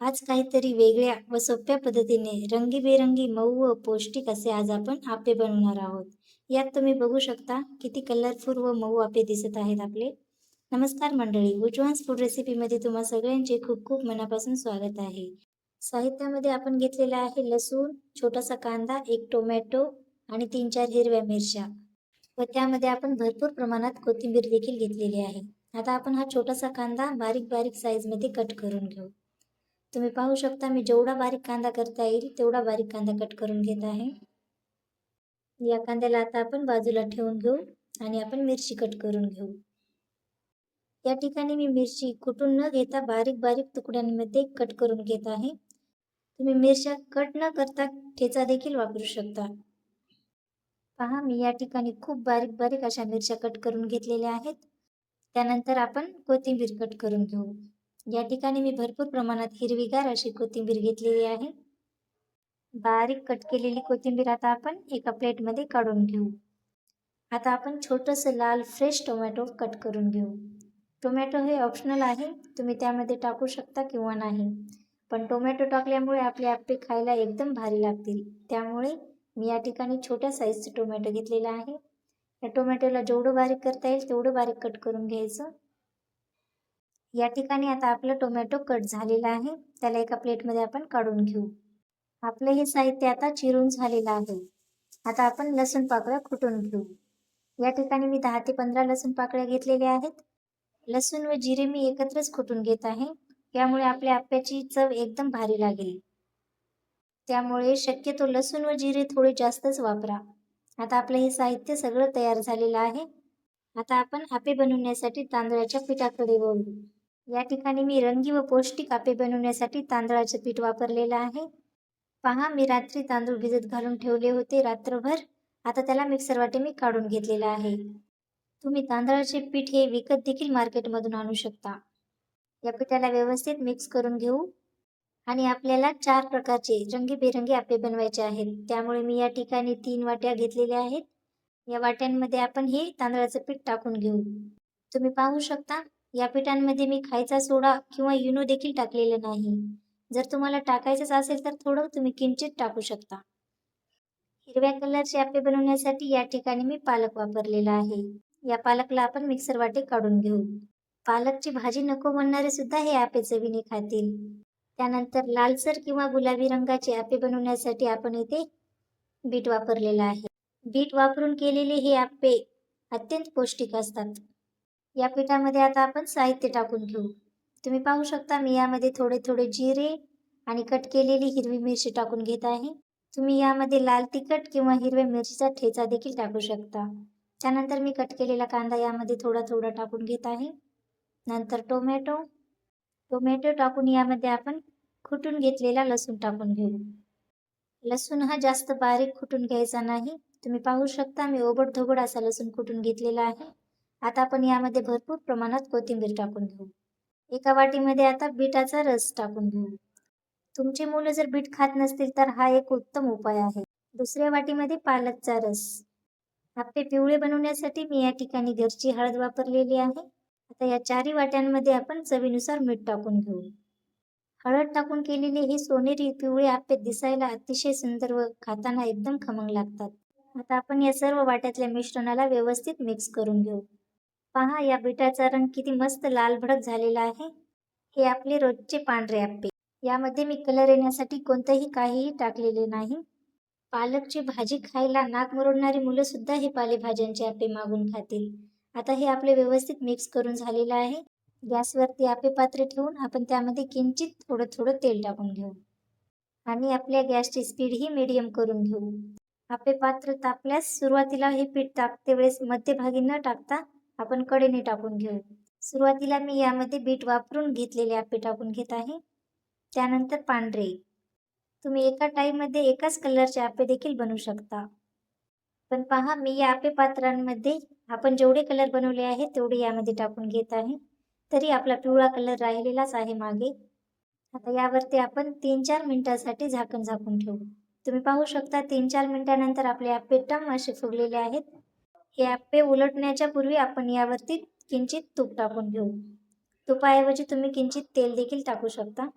आज काहीतरी वेगळ्या व सोप्या पद्धतीने रंगीबेरंगी मऊ व पौष्टिक असे आज आपण आप्पे बनवणार आहोत. यात तुम्ही बघू शकता किती कलरफुल व मऊ आप्पे दिसत आहेत आपले. नमस्कार मंडळी, उज्ज्वंस फूड रेसिपीमध्ये तुम्हा सगळ्यांचे खूप खूप मनापासून स्वागत आहे. साहित्यामध्ये आपण घेतलेला आहे लसूण, छोटासा कांदा, एक टोमॅटो आणि 3-4 हिरव्या मिरच्या व त्यामध्ये आपण भरपूर प्रमाणात कोथिंबीर देखील घेतलेली आहे. आता आपण हा छोटासा कांदा बारीक बारीक साईजमध्ये कट करून घेऊ. तुम्ही पाहू शकता मी जेवढा बारीक कांदा करता येईल तेवढा बारीक कांदा कट करून घेत आहे. या कांद्याला आता आपण बाजूला ठेवून घेऊ आणि आपण मिरची कट करून घेऊ. या ठिकाणी मी मिरची कुटून न घेता बारीक बारीक तुकड्यांमध्ये कट करून घेत आहे. तुम्ही मिरच्या कट न करता ठेचा देखील वापरू शकता. पहा मी या ठिकाणी खूप बारीक बारीक अशा मिरच्या कट करून घेतलेल्या आहेत. त्यानंतर आपण कोथिंबीर कट करून घेऊ. या ठिकाणी मी भरपूर प्रमाणात हिरवीगार अशी कोथिंबीर घेतलेली आहे. बारीक कट केलेली कोथिंबीर आता आपण एका प्लेटमध्ये काढून घेऊ. आता आपण छोटंसं लाल फ्रेश टोमॅटो कट करून घेऊ. टोमॅटो हे ऑप्शनल आहे, तुम्ही त्यामध्ये टाकू शकता किंवा नाही. पण टोमॅटो टाकल्यामुळे आपले आप्पे खायला एकदम भारी लागतील. त्यामुळे मी या ठिकाणी छोट्या साईजचे टोमॅटो घेतलेला आहे. या टोमॅटोला जेवढं बारीक करता येईल तेवढं बारीक कट करून घ्यायचं. या ठिकाणी आता आपलं टोमॅटो कट झालेला आहे. त्याला एका प्लेटमध्ये आपण काढून घेऊ. आपलं हे साहित्य आता चिरून झालेलं आहे. आता आपण लसूण पाकळ्या कुटून घेऊ. या ठिकाणी मी 10 ते 15 लसूण पाकळ्या घेतलेल्या आहेत. लसूण व जिरे मी एकत्रच कुटून घेत आहे. यामुळे आपल्या आप्याची चव एकदम भारी लागेल. त्यामुळे शक्यतो लसूण व जिरे थोडे जास्तच वापरा. आता आपलं हे साहित्य सगळं तयार झालेलं आहे. आता आपण आप्पे बनवण्यासाठी तांदळाच्या पिठाकडे वळू. या ठिकाणी मी रंगी व पौष्टिक आप्पे बनवण्यासाठी तांदळाचे पीठ वापरलेलं आहे. पहा मी रात्री तांदूळ भिजत घालून ठेवले होते रात्रभर. आता त्याला मिक्सर वाटे मी काढून घेतलेला आहे. तुम्ही तांदळाचे पीठ हे विकत देखील मार्केटमधून आणू शकता. या पिठाला व्यवस्थित मिक्स करून घेऊ आणि आपल्याला 4 प्रकारचे रंगीबेरंगी आप्पे बनवायचे आहेत. त्यामुळे मी या ठिकाणी 3 वाट्या घेतलेल्या आहेत. या वाट्यांमध्ये आपण हे तांदळाचं पीठ टाकून घेऊ. तुम्ही पाहू शकता या पिठांमध्ये मी खायचा सोडा किंवा इनो देखील टाकलेलं नाही. जर तुम्हाला टाकायचंच असेल तर थोडं तुम्ही किंचित टाकू शकता. हिरव्या कलरचे आप्पे बनवण्यासाठी या ठिकाणी मी पालक वापरलेला आहे. या पालकला आपण मिक्सर वाटे काढून घेऊ. पालकची भाजी नको म्हणणारे सुद्धा हे आप्पे चवीने खातील. त्यानंतर लालसर किंवा गुलाबी रंगाचे आप्पे बनवण्यासाठी आपण इथे बीट वापरलेला आहे. बीट वापरून केलेले हे आप्पे अत्यंत पौष्टिक असतात. या पिठामध्ये आता आपण साहित्य टाकून घेऊ. तुम्ही पाहू शकता मी यामध्ये थोडे थोडे जिरे आणि कट केलेली हिरवी मिरची टाकून घेत आहे. तुम्ही यामध्ये लाल तिखट किंवा हिरव्या मिरचीचा ठेचा देखील टाकू शकता. त्यानंतर मी कट केलेला कांदा यामध्ये थोडा थोडा टाकून घेत आहे. नंतर टोमॅटो टाकून यामध्ये आपण कुटून घेतलेला लसूण टाकून घेऊ. लसूण हा जास्त बारीक कुटून घ्यायचा नाही. तुम्ही पाहू शकता मी ओबडधोबड असा लसूण कुटून घेतलेला आहे. आता आपण यामध्ये भरपूर प्रमाणात कोथिंबीर टाकून घेऊ. एका वाटीमध्ये आता बीटाचा रस टाकून घेऊ. तुमची मुलं जर बीट खात नसतील तर हा एक उत्तम उपाय आहे. दुसऱ्या वाटीमध्ये पालकचा रस. आप्पे पिवळे बनवण्यासाठी मी या ठिकाणी घरची हळद वापरलेली आहे. आता या 4 वाट्यांमध्ये आपण चवीनुसार मीठ टाकून घेऊ. हळद टाकून केलेले हे सोनेरी पिवळे आप्पे दिसायला अतिशय सुंदर व खाताना एकदम खमंग लागतात. आता आपण या सर्व वाट्यातल्या मिश्रणाला व्यवस्थित मिक्स करून घेऊ. पहा या बीटाचा रंग किती मस्त लाल भडक झालेला आहे. हे आपले रोजचे पांढरे आप्पे. यामध्ये मी कलर येण्यासाठी कोणतंही काहीही टाकलेले नाही. पालकची भाजी खायला नाक मुरडणारी मुलं सुद्धा हे पालेभाज्यांचे आप्पे मागून खातील. आता हे आपले व्यवस्थित मिक्स करून झालेलं आहे. गॅसवरती आप्पे पात्र ठेवून आपण त्यामध्ये किंचित थोडं थोडं तेल टाकून घेऊ आणि आपल्या गॅसची स्पीड ही मीडियम करून घेऊ. आप्पे पात्र तापल्यास सुरुवातीला हे पीठ टाकते वेळेस मध्यभागी न टाकता आपण कडेने टाकून घेऊ. सुरुवातीला मी यामध्ये बीट वापरून घेतलेले आप्पे टाकून घेत आहे. त्यानंतर पांढरे. तुम्ही एका टाईममध्ये एकाच कलरचे आप्पे देखील बनवू शकता. पण पहा मी या आप्पे पात्रांमध्ये आपण जेवढे कलर बनवले आहेत तेवढे यामध्ये टाकून घेत आहे. तरी आपला पिवळा कलर राहिलेलाच आहे मागे. आता यावरती आपण 3-4 मिनिटांसाठी झाकण झाकून ठेवू. तुम्ही पाहू शकता 3-4 मिनिटांनंतर आपले आप्पे टम असे फुगलेले आहेत. हे आप्पे उलटण्याच्या पूर्वी आपण यावरती किंचित तूप टाकून घेऊ. तुपाऐवजी तुम्ही किंचित तेल देखील टाकू शकता.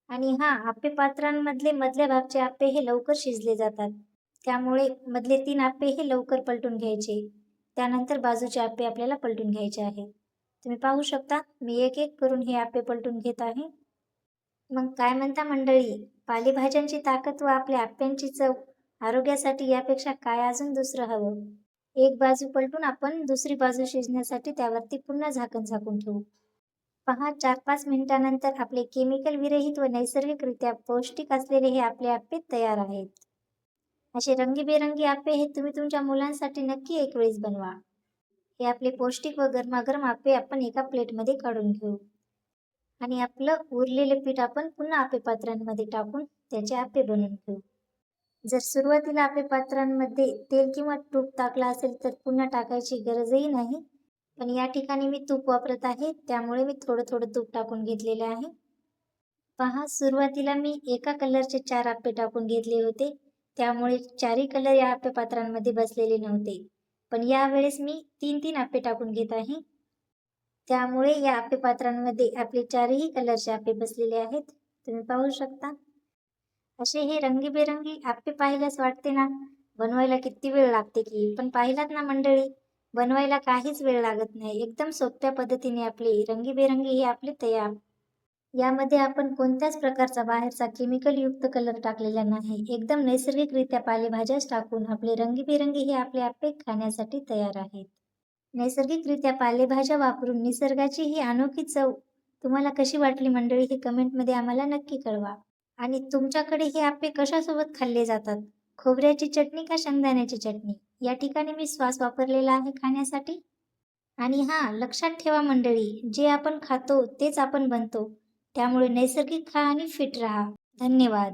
आणि आप्पे पात्रांमधले मधल्या भागचे आप्पे हे लवकर शिजले जातात. त्यामुळे मधले 3 आप्पे हे लवकर पलटून घ्यायचे. त्यानंतर बाजूचे आप्पे आपल्याला पलटून घ्यायचे आहेत. तुम्ही पाहू शकता मी एक-एक करून हे आप्पे पलटून घेत आहे. मग काय म्हणता मंडळी? पालेभाज्यांची ताकद व आपल्या आप्यांची चव आरोग्यासाठी यापेक्षा काय अजून दुसरं हवं? एक बाजू पलटून आपण दुसरी बाजू शिजण्यासाठी त्यावरती पुन्हा झाकण झाकून ठेवू. पहा 4-5 मिनिटांनंतर आपले केमिकल विरहित व नैसर्गिकरित्या पौष्टिक असलेले हे आपले आप्पे तयार आहेत. असे रंगीबेरंगी आप्पे हे तुम्ही तुमच्या मुलांसाठी नक्की एक वेळेस बनवा. हे आपले पौष्टिक व गरमागरम आप्पे आपण एका प्लेटमध्ये काढून घेऊ. आणि आपलं उरलेलं पीठ आपण पुन्हा आप्पे पात्रांमध्ये टाकून त्याचे आप्पे बनवून घेऊ. जर सुरुवातीला आप्पे पात्रांमध्ये तेल किंवा तूप टाकलं असेल तर पुन्हा टाकायची गरजही नाही. पण या ठिकाणी मी तूप वापरत आहे, त्यामुळे मी थोडं तूप टाकून घेतलेले आहे. पहा सुरुवातीला मी एका कलरचे 4 आप्पे टाकून घेतले होते, त्यामुळे 4ही कलर या आप्पे पात्रांमध्ये बसलेले नव्हते. पण यावेळेस मी 3-3 आप्पे टाकून घेत आहे. त्यामुळे या आप्पे पात्रांमध्ये आपले 4ही कलरचे आप्पे बसलेले आहेत. तुम्ही पाहू शकता. असे हे रंगीबेरंगी आप्पे पाहिल्यास वाटते ना, बनवायला किती वेळ लागते की. पण पाहिलात ना मंडळी, बनवायला काहीच वेळ लागत नाही. एकदम सोप्या पद्धतीने आपले रंगीबेरंगी हे आपले तयार. यामध्ये आपण कोणत्याच प्रकारचा बाहेरचा केमिकल युक्त कलर टाकलेला नाही. एकदम नैसर्गिकरित्या पालेभाज्याच टाकून आपले रंगीबेरंगी हे आपले आप्पे खाण्यासाठी तयार आहेत. नैसर्गिकरित्या पालेभाज्या वापरून निसर्गाची ही अनोखी चव तुम्हाला कशी वाटली मंडळी हे कमेंटमध्ये आम्हाला नक्की कळवा. आणि तुमच्याकडे हे आप्पे कशासोबत खाल्ले जातात? खोबऱ्याची चटणी का शेंगदाण्याची चटणी? या ठिकाणी मी सॉस वापरलेला आहे खाण्यासाठी. आणि लक्षात ठेवा मंडळी, जे आपण खातो तेच आपण बनतो. त्यामुळे नैसर्गिक खा आणि फिट राहा. धन्यवाद.